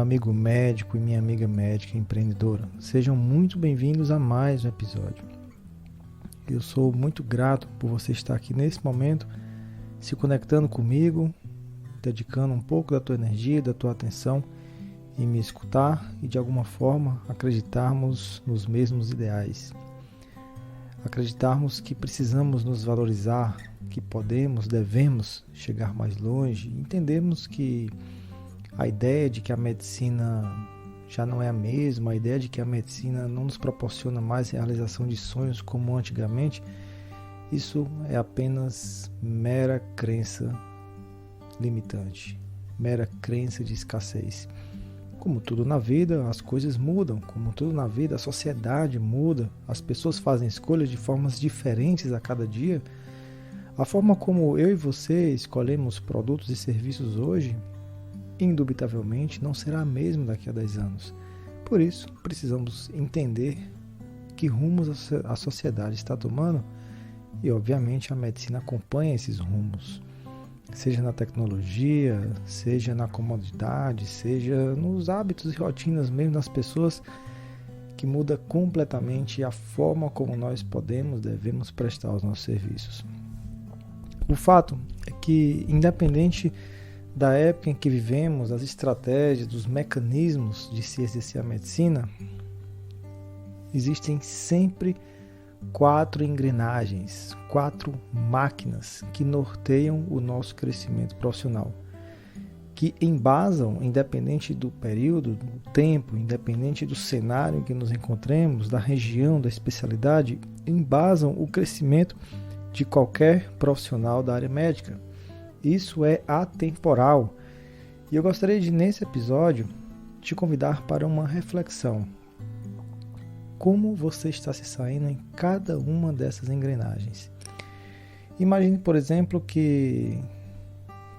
meu amigo médico e minha amiga médica empreendedora. Sejam muito bem-vindos a mais um episódio. Eu sou muito grato por você estar aqui nesse momento, se conectando comigo, dedicando um pouco da tua energia, da tua atenção em me escutar e de alguma forma acreditarmos nos mesmos ideais. Acreditarmos que precisamos nos valorizar, que podemos, devemos chegar mais longe, entendermos que a ideia de que a medicina já não é a mesma, a ideia de que a medicina não nos proporciona mais realização de sonhos como antigamente, isso é apenas mera crença limitante, mera crença de escassez. Como tudo na vida, as coisas mudam, como tudo na vida, a sociedade muda, as pessoas fazem escolhas de formas diferentes a cada dia. A forma como eu e você escolhemos produtos e serviços hoje, indubitavelmente, não será a mesma daqui a 10 anos. Por isso, precisamos entender que rumos a sociedade está tomando e, obviamente, a medicina acompanha esses rumos. Seja na tecnologia, seja na comodidade, seja nos hábitos e rotinas mesmo das pessoas, que muda completamente a forma como nós devemos prestar os nossos serviços. O fato é que, independente da época em que vivemos, das estratégias, dos mecanismos de se exercer a medicina, existem sempre 4 engrenagens, 4 máquinas que norteiam o nosso crescimento profissional, que embasam, independente do período, do tempo, independente do cenário em que nos encontremos, da região, da especialidade, embasam o crescimento de qualquer profissional da área médica. Isso é atemporal. E eu gostaria de, nesse episódio, te convidar para uma reflexão. Como você está se saindo em cada uma dessas engrenagens? Imagine, por exemplo, que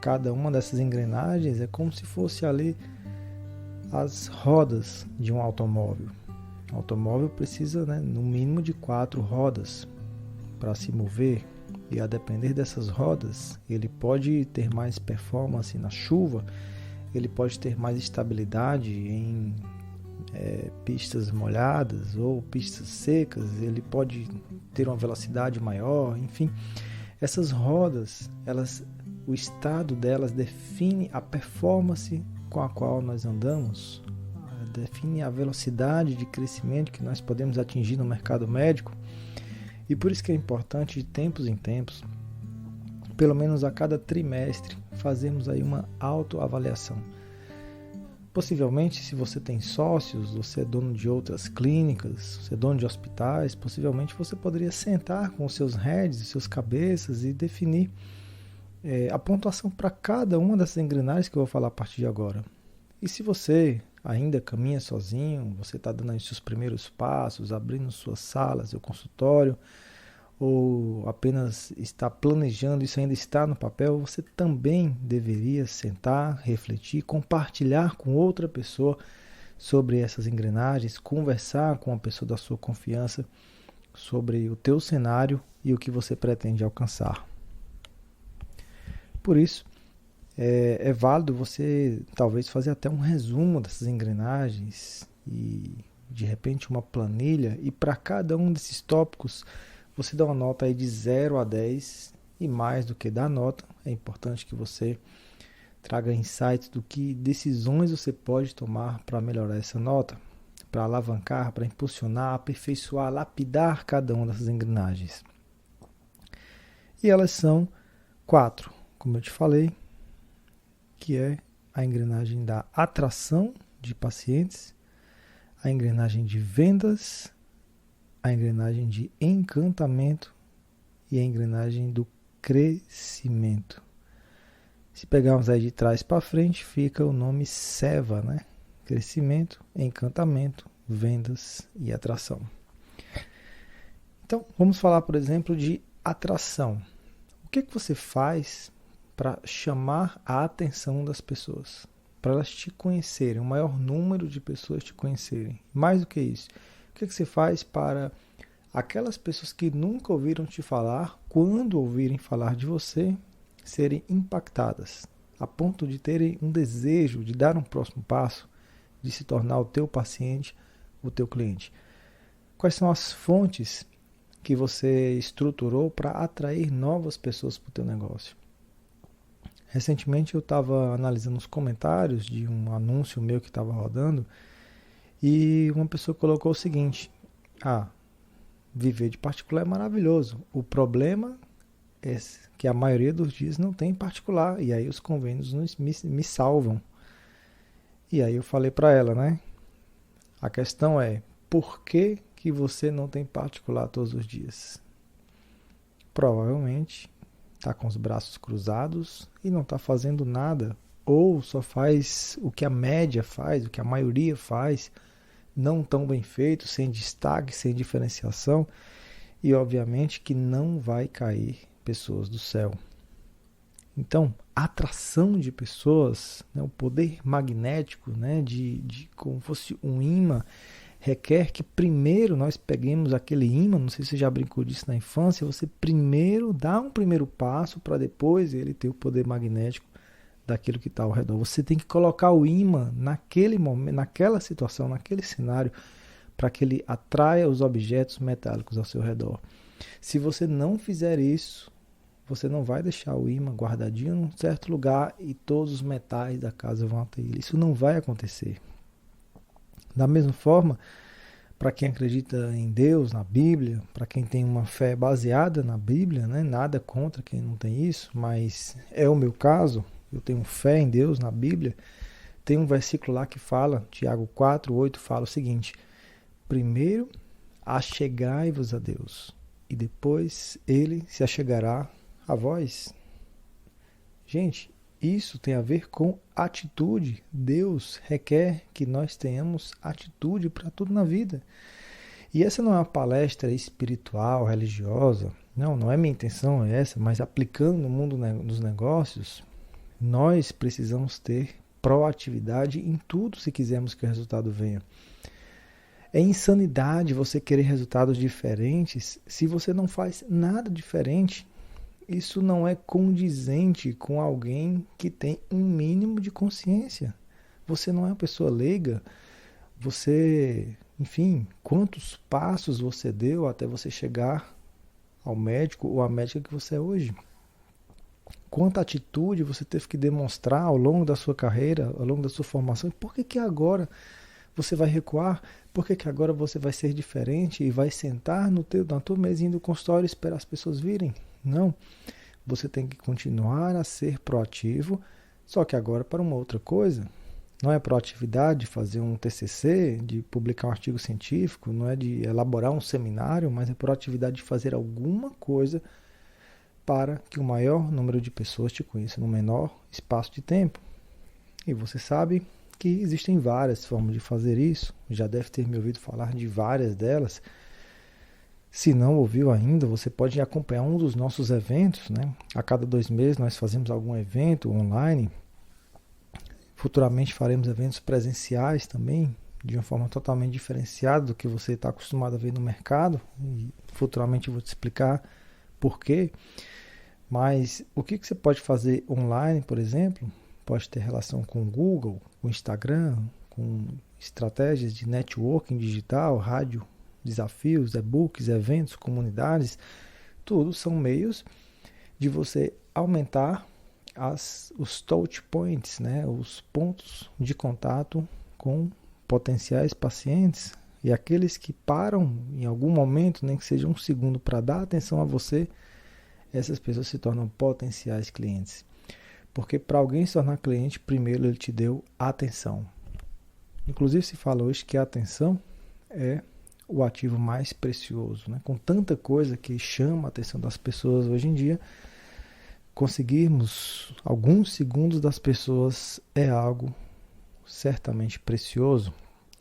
cada uma dessas engrenagens é como se fosse ali as rodas de um automóvel. O automóvel precisa, no mínimo de 4 rodas para se mover. E a depender dessas rodas, ele pode ter mais performance na chuva, ele pode ter mais estabilidade em pistas molhadas ou pistas secas, ele pode ter uma velocidade maior, enfim. Essas rodas, o estado delas define a performance com a qual nós andamos, define a velocidade de crescimento que nós podemos atingir no mercado médico. E por isso que é importante, de tempos em tempos, pelo menos a cada trimestre, fazermos aí uma autoavaliação. Possivelmente, se você tem sócios, você é dono de outras clínicas, você é dono de hospitais, possivelmente você poderia sentar com os seus heads, os seus cabeças e definir a pontuação para cada uma dessas engrenagens que eu vou falar a partir de agora. E se você ainda caminha sozinho, você está dando os seus primeiros passos, abrindo suas salas, seu consultório, ou apenas está planejando, isso ainda está no papel, você também deveria sentar, refletir, compartilhar com outra pessoa sobre essas engrenagens, conversar com uma pessoa da sua confiança sobre o teu cenário e o que você pretende alcançar. Por isso, é válido você talvez fazer até um resumo dessas engrenagens e de repente uma planilha, e para cada um desses tópicos você dá uma nota aí de 0 a 10, e mais do que dar nota, é importante que você traga insights do que decisões você pode tomar para melhorar essa nota, para alavancar, para impulsionar, aperfeiçoar, lapidar cada uma dessas engrenagens. E elas são 4, como eu te falei, que é a engrenagem da atração de pacientes, a engrenagem de vendas, a engrenagem de encantamento e a engrenagem do crescimento. Se pegarmos aí de trás para frente, fica o nome SEVA, Crescimento, encantamento, vendas e atração. Então, vamos falar, por exemplo, de atração. O que você faz para chamar a atenção das pessoas, para elas te conhecerem, o maior número de pessoas te conhecerem? Mais do que isso, o que você faz para aquelas pessoas que nunca ouviram te falar, quando ouvirem falar de você, serem impactadas, a ponto de terem um desejo de dar um próximo passo de se tornar o teu paciente, o teu cliente? Quais são as fontes que você estruturou para atrair novas pessoas para o teu negócio? Recentemente eu estava analisando os comentários de um anúncio meu que estava rodando e uma pessoa colocou o seguinte: viver de particular é maravilhoso. O problema é que a maioria dos dias não tem particular e aí os convênios me salvam. E aí eu falei para ela, né? A questão é, por que você não tem particular todos os dias? Provavelmente está com os braços cruzados e não está fazendo nada, ou só faz o que a média faz, o que a maioria faz, não tão bem feito, sem destaque, sem diferenciação, e obviamente que não vai cair pessoas do céu. Então, a atração de pessoas, né, o poder magnético, né, de como fosse um imã, requer que primeiro nós peguemos aquele imã, não sei se você já brincou disso na infância, você primeiro dá um primeiro passo para depois ele ter o poder magnético daquilo que está ao redor. Você tem que colocar o imã naquele momento, naquela situação, naquele cenário, para que ele atraia os objetos metálicos ao seu redor. Se você não fizer isso, você não vai deixar o imã guardadinho em um certo lugar e todos os metais da casa vão até ele. Isso não vai acontecer. Da mesma forma, para quem acredita em Deus, na Bíblia, para quem tem uma fé baseada na Bíblia, né? Nada contra quem não tem isso, mas é o meu caso, eu tenho fé em Deus, na Bíblia. Tem um versículo lá que fala, Tiago 4:8 fala o seguinte: primeiro achegai-vos a Deus, e depois ele se achegará a vós. Gente, isso tem a ver com atitude. Deus requer que nós tenhamos atitude para tudo na vida. E essa não é uma palestra espiritual, religiosa. Não é minha intenção essa, mas aplicando no mundo dos negócios, nós precisamos ter proatividade em tudo se quisermos que o resultado venha. É insanidade você querer resultados diferentes se você não faz nada diferente. Isso não é condizente com alguém que tem um mínimo de consciência. Você não é uma pessoa leiga. Você, enfim, quantos passos você deu até você chegar ao médico ou à médica que você é hoje? Quanta atitude você teve que demonstrar ao longo da sua carreira, ao longo da sua formação? E por que agora você vai recuar? Por que agora você vai ser diferente e vai sentar na tua mesinha do consultório e esperar as pessoas virem? Não, você tem que continuar a ser proativo, só que agora para uma outra coisa. Não é proatividade de fazer um TCC, de publicar um artigo científico, não é de elaborar um seminário, mas é proatividade de fazer alguma coisa para que o maior número de pessoas te conheça no menor espaço de tempo. E você sabe que existem várias formas de fazer isso, já deve ter me ouvido falar de várias delas. Se não ouviu ainda, você pode acompanhar um dos nossos eventos, né? A cada 2 meses nós fazemos algum evento online. Futuramente faremos eventos presenciais também, de uma forma totalmente diferenciada do que você está acostumado a ver no mercado. E futuramente eu vou te explicar por quê. Mas o que você pode fazer online, por exemplo, pode ter relação com o Google, com o Instagram, com estratégias de networking digital, rádio, desafios, e-books, eventos, comunidades, tudo são meios de você aumentar os touch points, né? Os pontos de contato com potenciais pacientes e aqueles que param em algum momento, nem que seja um segundo, para dar atenção a você, essas pessoas se tornam potenciais clientes. Porque para alguém se tornar cliente, primeiro ele te deu atenção. Inclusive se fala hoje que a atenção é o ativo mais precioso, né? Com tanta coisa que chama a atenção das pessoas hoje em dia, conseguirmos alguns segundos das pessoas é algo certamente precioso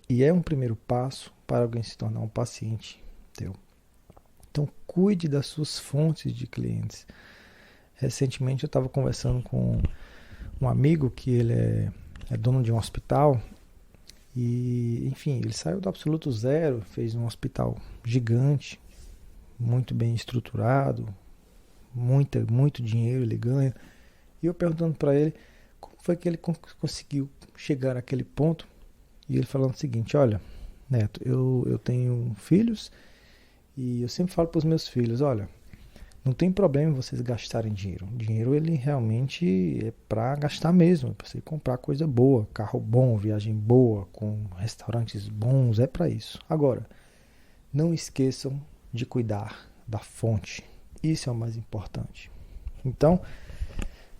e é um primeiro passo para alguém se tornar um paciente teu. Então cuide das suas fontes de clientes. Recentemente eu estava conversando com um amigo que ele é dono de um hospital. E, enfim, ele saiu do absoluto zero, fez um hospital gigante, muito bem estruturado, muito dinheiro ele ganha. E eu perguntando para ele como foi que ele conseguiu chegar naquele ponto e ele falando o seguinte: olha, Neto, eu tenho filhos e eu sempre falo para os meus filhos: olha, não tem problema vocês gastarem dinheiro. Dinheiro ele realmente é para gastar mesmo, para você comprar coisa boa, carro bom, viagem boa, com restaurantes bons, é para isso. Agora, não esqueçam de cuidar da fonte. Isso é o mais importante. Então,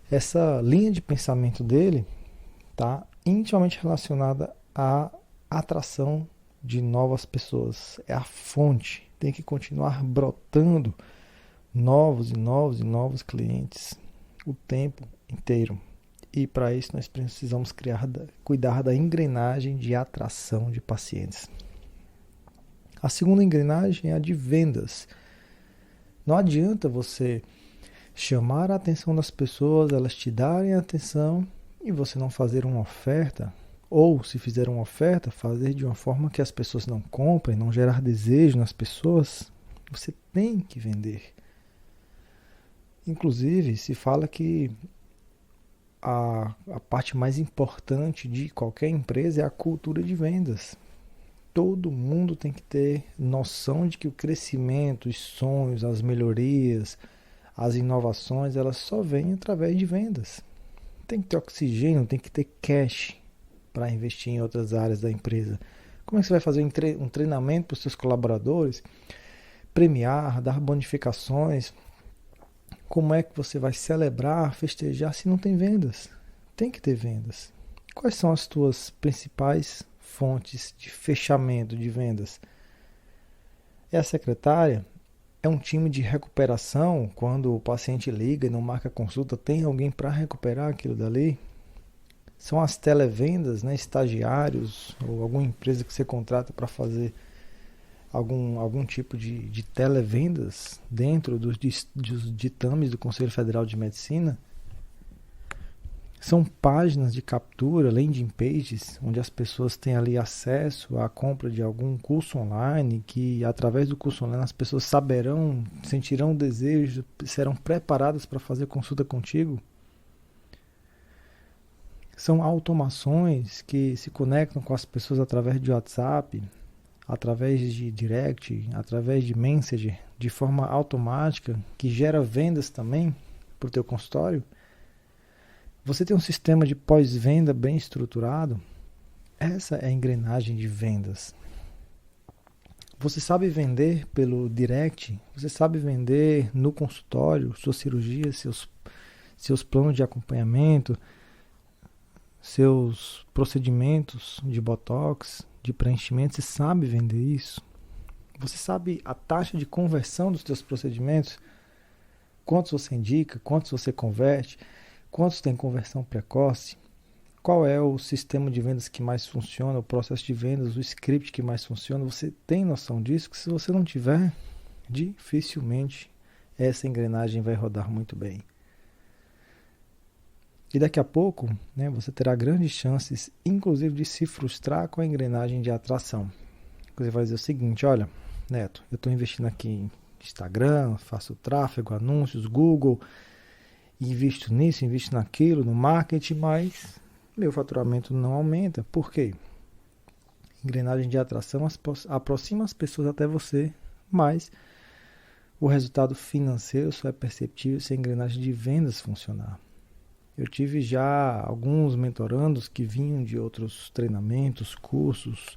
essa linha de pensamento dele está intimamente relacionada à atração de novas pessoas. É a fonte. Tem que continuar brotando novos e novos e novos clientes o tempo inteiro. E para isso nós precisamos cuidar da engrenagem de atração de pacientes. A segunda engrenagem é a de vendas. Não adianta você chamar a atenção das pessoas, elas te darem atenção e você não fazer uma oferta, ou se fizer uma oferta, fazer de uma forma que as pessoas não comprem, não gerar desejo nas pessoas. Você tem que vender. Inclusive, se fala que a parte mais importante de qualquer empresa é a cultura de vendas. Todo mundo tem que ter noção de que o crescimento, os sonhos, as melhorias, as inovações, elas só vêm através de vendas. Tem que ter oxigênio, tem que ter cash para investir em outras áreas da empresa. Como é que você vai fazer um treinamento para os seus colaboradores? Premiar, dar bonificações? Como é que você vai celebrar, festejar se não tem vendas? Tem que ter vendas. Quais são as tuas principais fontes de fechamento de vendas? É a secretária? É um time de recuperação? Quando o paciente liga e não marca consulta, tem alguém para recuperar aquilo dali? São as televendas, né? Estagiários ou alguma empresa que você contrata para fazer algum tipo de televendas dentro dos ditames do Conselho Federal de Medicina. São páginas de captura, landing pages, onde as pessoas têm ali acesso à compra de algum curso online, que através do curso online as pessoas saberão, sentirão o desejo, serão preparadas para fazer consulta contigo. São automações que se conectam com as pessoas através de WhatsApp, através de direct, através de Messenger, de forma automática, que gera vendas também para o teu consultório. Você tem um sistema de pós-venda bem estruturado? Essa é a engrenagem de vendas. Você sabe vender pelo direct? Você sabe vender no consultório, sua cirurgia, seus planos de acompanhamento, seus procedimentos de botox, de preenchimento? Você sabe vender isso? Você sabe a taxa de conversão dos seus procedimentos? Quantos você indica? Quantos você converte? Quantos têm conversão precoce? Qual é o sistema de vendas que mais funciona, o processo de vendas, o script que mais funciona? Você tem noção disso? Que se você não tiver, dificilmente essa engrenagem vai rodar muito bem. E daqui a pouco, né, você terá grandes chances, inclusive, de se frustrar com a engrenagem de atração. Você vai dizer o seguinte: olha, Neto, eu estou investindo aqui em Instagram, faço tráfego, anúncios, Google, invisto nisso, invisto naquilo, no marketing, mas meu faturamento não aumenta. Por quê? Engrenagem de atração aproxima as pessoas até você, mas o resultado financeiro só é perceptível se a engrenagem de vendas funcionar. Eu tive já alguns mentorandos que vinham de outros treinamentos, cursos,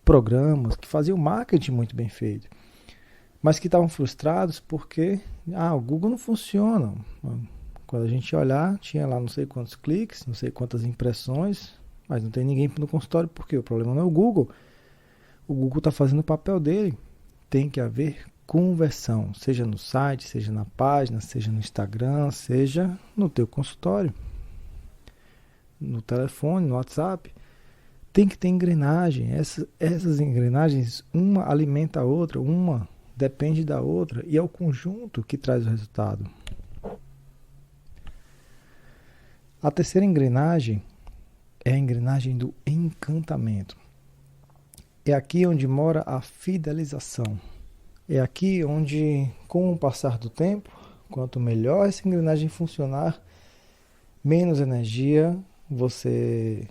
programas, que faziam marketing muito bem feito, mas que estavam frustrados porque o Google não funciona. Quando a gente olhar, tinha lá não sei quantos cliques, não sei quantas impressões, mas não tem ninguém no consultório. Por quê? O problema não é o Google. O Google está fazendo o papel dele. Tem que haver conversão, seja no site, seja na página, seja no Instagram, seja no teu consultório, no telefone, no WhatsApp. Tem que ter engrenagem. Essas engrenagens, uma alimenta a outra, uma depende da outra, e é o conjunto que traz o resultado. A terceira engrenagem é a engrenagem do encantamento. É aqui onde mora a fidelização. É aqui onde, com o passar do tempo, quanto melhor essa engrenagem funcionar, menos energia você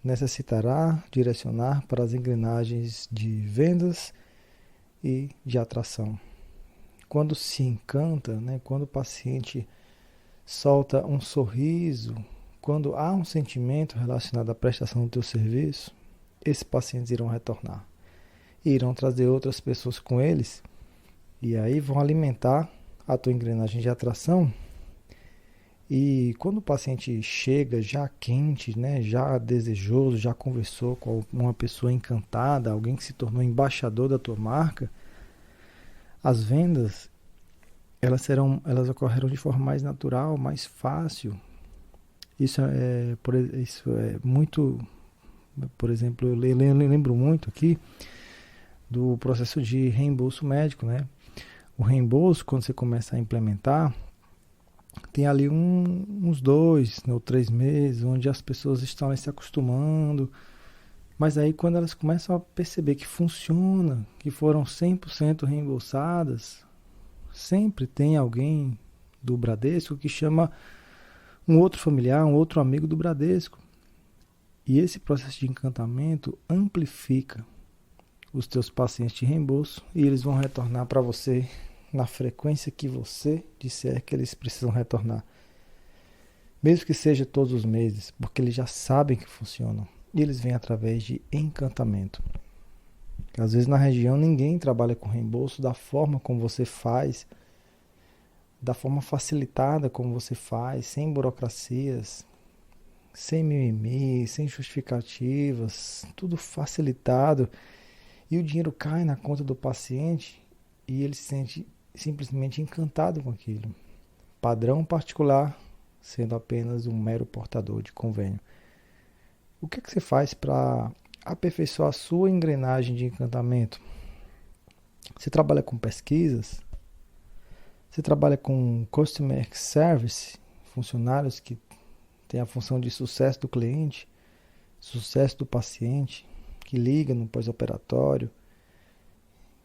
necessitará direcionar para as engrenagens de vendas e de atração. Quando se encanta, né, quando o paciente solta um sorriso, quando há um sentimento relacionado à prestação do teu serviço, esses pacientes irão retornar. E irão trazer outras pessoas com eles, e aí vão alimentar a tua engrenagem de atração. E quando o paciente chega já quente, né, já desejoso, já conversou com uma pessoa encantada, alguém que se tornou embaixador da tua marca, as vendas elas ocorrerão de forma mais natural, mais fácil. Isso é muito, por exemplo, eu lembro muito aqui do processo de reembolso médico, né? O reembolso, quando você começa a implementar, tem ali uns 2 ou 3 meses, onde as pessoas estão ali se acostumando, mas aí quando elas começam a perceber que funciona, que foram 100% reembolsadas, sempre tem alguém do Bradesco que chama um outro familiar, um outro amigo do Bradesco. E esse processo de encantamento amplifica os teus pacientes de reembolso e eles vão retornar para você na frequência que você disser que eles precisam retornar. Mesmo que seja todos os meses, porque eles já sabem que funcionam. E eles vêm através de encantamento. Às vezes na região ninguém trabalha com reembolso da forma como você faz, da forma facilitada como você faz, sem burocracias, sem mimimi, sem justificativas, tudo facilitado. E o dinheiro cai na conta do paciente e ele se sente simplesmente encantado com aquilo. Padrão particular, sendo apenas um mero portador de convênio. O que é que você faz para aperfeiçoar a sua engrenagem de encantamento? Você trabalha com pesquisas? Você trabalha com Customer Service, funcionários que têm a função de sucesso do cliente, sucesso do paciente, que liga no pós-operatório,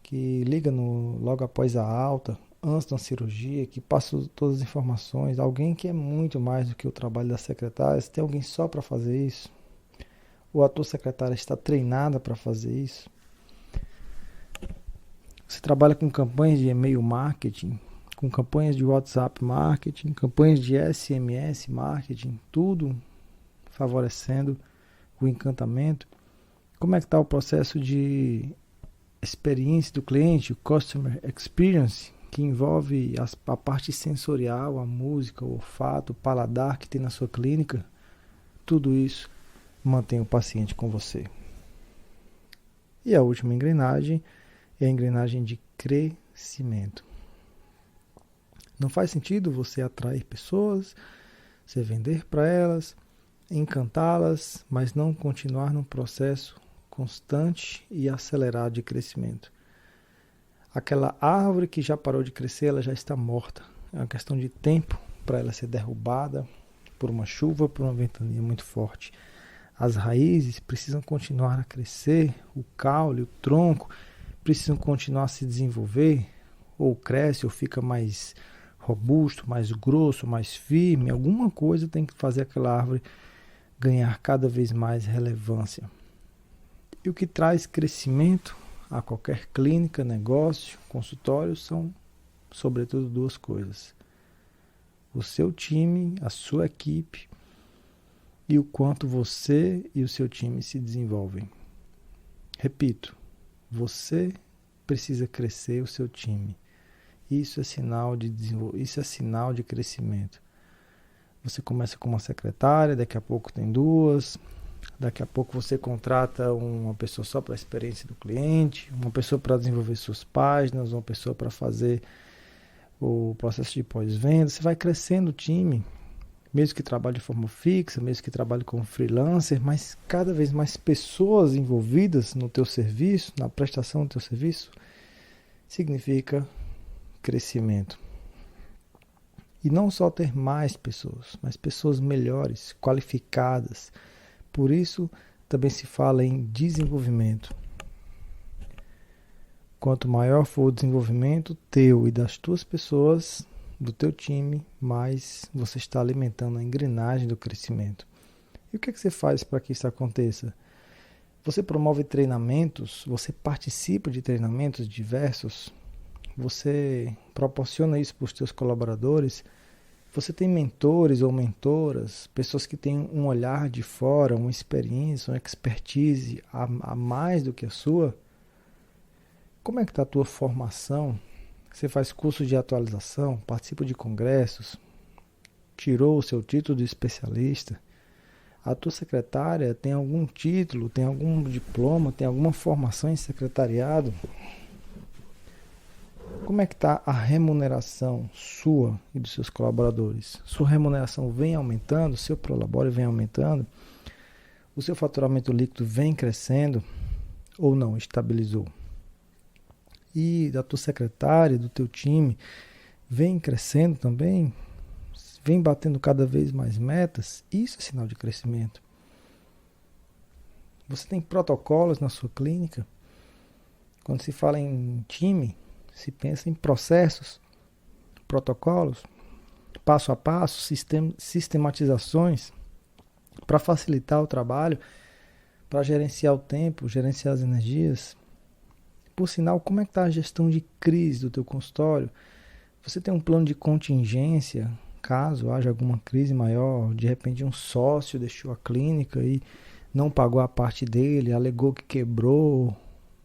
que liga logo após a alta, antes da cirurgia, que passa todas as informações. Alguém que é muito mais do que o trabalho da secretária. Se tem alguém só para fazer isso, ou a tua secretária está treinada para fazer isso. Você trabalha com campanhas de e-mail marketing, com campanhas de WhatsApp marketing, campanhas de SMS marketing, tudo favorecendo o encantamento. Como é que está o processo de experiência do cliente, o Customer Experience, que envolve a parte sensorial, a música, o olfato, o paladar que tem na sua clínica? Tudo isso mantém o paciente com você. E a última engrenagem é a engrenagem de crescimento. Não faz sentido você atrair pessoas, você vender para elas, encantá-las, mas não continuar num processo constante e acelerado de crescimento. Aquela árvore que já parou de crescer, ela já está morta. É uma questão de tempo para ela ser derrubada por uma chuva, por uma ventania muito forte. As raízes precisam continuar a crescer, o caule, o tronco precisam continuar a se desenvolver, ou cresce ou fica mais robusto, mais grosso, mais firme. Alguma coisa tem que fazer aquela árvore ganhar cada vez mais relevância. E o que traz crescimento a qualquer clínica, negócio, consultório são, sobretudo, 2 coisas: o seu time, a sua equipe e o quanto você e o seu time se desenvolvem. Repito, você precisa crescer o seu time. Isso é sinal de crescimento. Você começa com uma secretária, daqui a pouco tem 2, daqui a pouco você contrata uma pessoa só para a experiência do cliente, uma pessoa para desenvolver suas páginas, uma pessoa para fazer o processo de pós-venda. Você vai crescendo o time, mesmo que trabalhe de forma fixa, mesmo que trabalhe como freelancer, mas cada vez mais pessoas envolvidas no teu serviço, na prestação do teu serviço, significa crescimento. E não só ter mais pessoas, mas pessoas melhores, qualificadas. Por isso também se fala em desenvolvimento. Quanto maior for o desenvolvimento teu e das tuas pessoas, do teu time, mais você está alimentando a engrenagem do crescimento. E o que você faz para que isso aconteça? Você promove treinamentos, você participa de treinamentos diversos, você proporciona isso para os seus colaboradores, você tem mentores ou mentoras, pessoas que têm um olhar de fora, uma experiência, uma expertise a mais do que a sua. Como é que está a tua formação? Você faz cursos de atualização, participa de congressos, tirou o seu título de especialista? A tua secretária tem algum título, tem algum diploma, tem alguma formação em secretariado? Como é que está a remuneração sua e dos seus colaboradores? Sua remuneração vem aumentando, seu prolabore vem aumentando? O seu faturamento líquido vem crescendo ou não, estabilizou? E da tua secretária, do teu time, vem crescendo também? Vem batendo cada vez mais metas? Isso é sinal de crescimento. Você tem protocolos na sua clínica? Quando se fala em time, se pensa em processos, protocolos, passo a passo, sistematizações para facilitar o trabalho, para gerenciar o tempo, gerenciar as energias. Por sinal, como é que está a gestão de crise do teu consultório? Você tem um plano de contingência, caso haja alguma crise maior, de repente um sócio deixou a clínica e não pagou a parte dele, alegou que quebrou,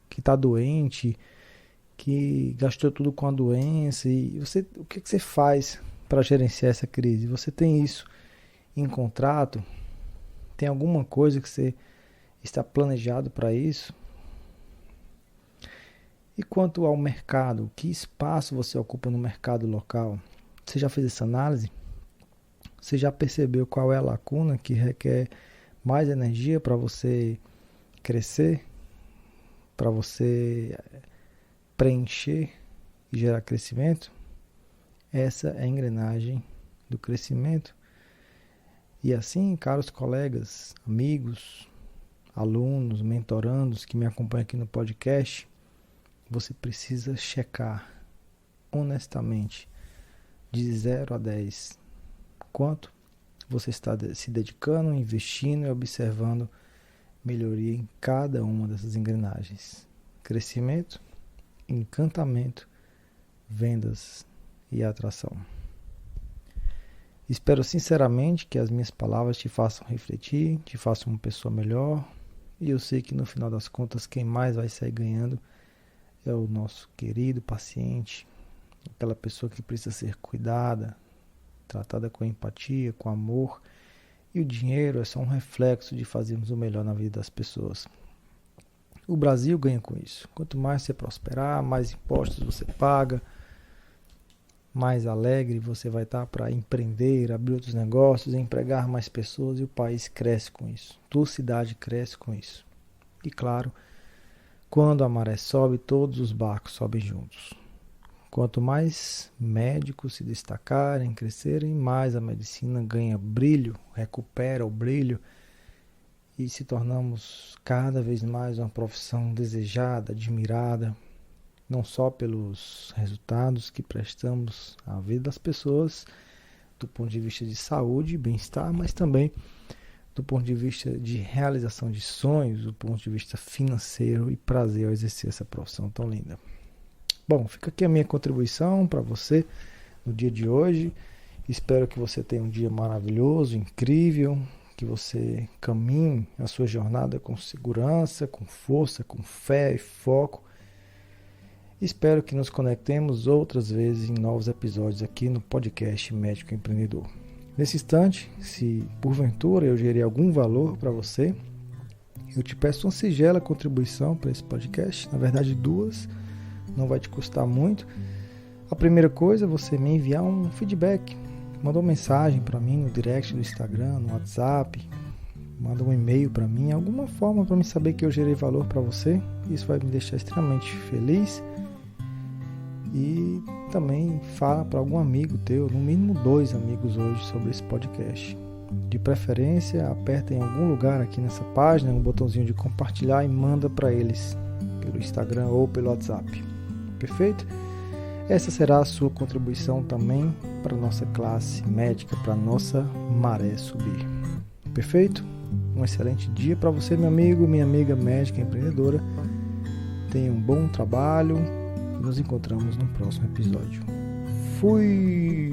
que está doente, que gastou tudo com a doença. E o que você faz para gerenciar essa crise? Você tem isso em contrato? Tem alguma coisa que você está planejado para isso? E quanto ao mercado, que espaço você ocupa no mercado local? Você já fez essa análise? Você já percebeu qual é a lacuna que requer mais energia para você crescer? Para você preencher e gerar crescimento? Essa é a engrenagem do crescimento. E assim, caros colegas, amigos, alunos, mentorandos que me acompanham aqui no podcast, você precisa checar honestamente de 0 a 10 quanto você está se dedicando, investindo e observando melhoria em cada uma dessas engrenagens. Crescimento, encantamento, vendas e atração. Espero sinceramente que as minhas palavras te façam refletir, te façam uma pessoa melhor. E eu sei que no final das contas quem mais vai sair ganhando é o nosso querido paciente, aquela pessoa que precisa ser cuidada, tratada com empatia, com amor. E o dinheiro é só um reflexo de fazermos o melhor na vida das pessoas. O Brasil ganha com isso. Quanto mais você prosperar, mais impostos você paga, mais alegre você vai estar para empreender, abrir outros negócios, empregar mais pessoas, e o país cresce com isso. Tua cidade cresce com isso. E claro, quando a maré sobe, todos os barcos sobem juntos. Quanto mais médicos se destacarem, crescerem, mais a medicina ganha brilho, recupera o brilho, e se tornamos cada vez mais uma profissão desejada, admirada, não só pelos resultados que prestamos à vida das pessoas, do ponto de vista de saúde e bem-estar, mas também do ponto de vista de realização de sonhos, do ponto de vista financeiro e prazer ao exercer essa profissão tão linda. Bom, fica aqui a minha contribuição para você no dia de hoje. Espero que você tenha um dia maravilhoso, incrível, que você caminhe a sua jornada com segurança, com força, com fé e foco. Espero que nos conectemos outras vezes em novos episódios aqui no podcast Médico Empreendedor. Nesse instante, se porventura eu gerei algum valor para você, eu te peço uma singela contribuição para esse podcast, na verdade 2, não vai te custar muito. A primeira coisa é você me enviar um feedback, manda uma mensagem para mim no direct do Instagram, no WhatsApp, manda um e-mail para mim, alguma forma para me saber que eu gerei valor para você. Isso vai me deixar extremamente feliz. E também fala para algum amigo teu, no mínimo 2 amigos hoje, sobre esse podcast. De preferência, aperta em algum lugar aqui nessa página um botãozinho de compartilhar e manda para eles pelo Instagram ou pelo WhatsApp. Perfeito? Essa será a sua contribuição também para a nossa classe médica, para a nossa maré subir. Perfeito? Um excelente dia para você, meu amigo, minha amiga médica empreendedora. Tenha um bom trabalho e nos encontramos no próximo episódio. Fui!